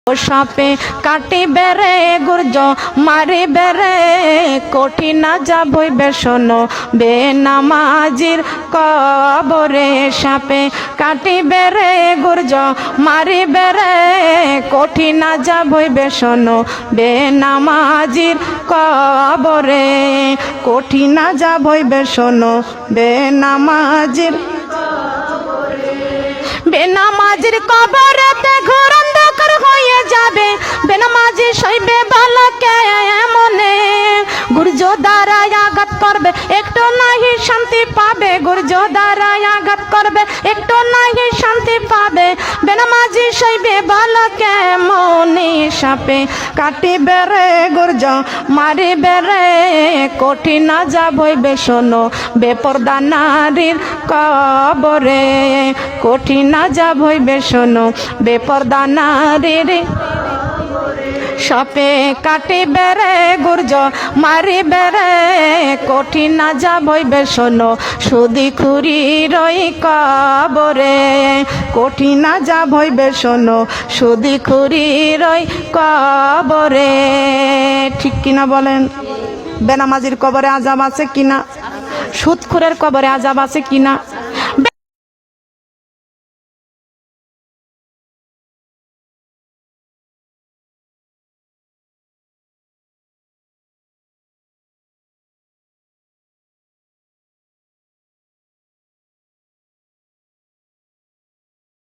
সাপে কাটিবে রে গুর্জ মারিবে রে কঠিন যাবইবে শোনো বেনামাজির কবরে। সাপে কাটিবে রে গুর্জ মারিবে রে কঠিন যাবইবে শোনো বেনামাজির কবরে। কঠিন যাবইবে শোনো বেনামাজির বেনামাজির কবরেতে ঘোর অন্ধকার হয়ে যাবে। বেনামাজি সইবে বালকে মনে গুর্জ দ্বারায় আঘাত করবে একটু নাহি শান্তি পাবে। গুর্জ দ্বারায় আঘাত করবে একটু নাহি শান্তি পাবে। বেনামাজি সইবে বালকে মনে সাপে কাটিবে রে গুর্জ মারিবে রে কঠিন যাবইবে শোনো বেপরদা নারীর কবরে। কঠিন যাবইবে শোনো বেপরদা নারীর সাপে কাটিবে রে গুর্জ মারিবে রে কঠিন যাবইবে শোনো সুদি খুরির কবরে। কঠিন যাবইবে শোনো সুদি খুরির কবরে। ঠিক কিনা বলেন? বেনামাজির কবরে আযাব আছে কিনা? সুদখোরের কবরে আযাব আছে কিনা?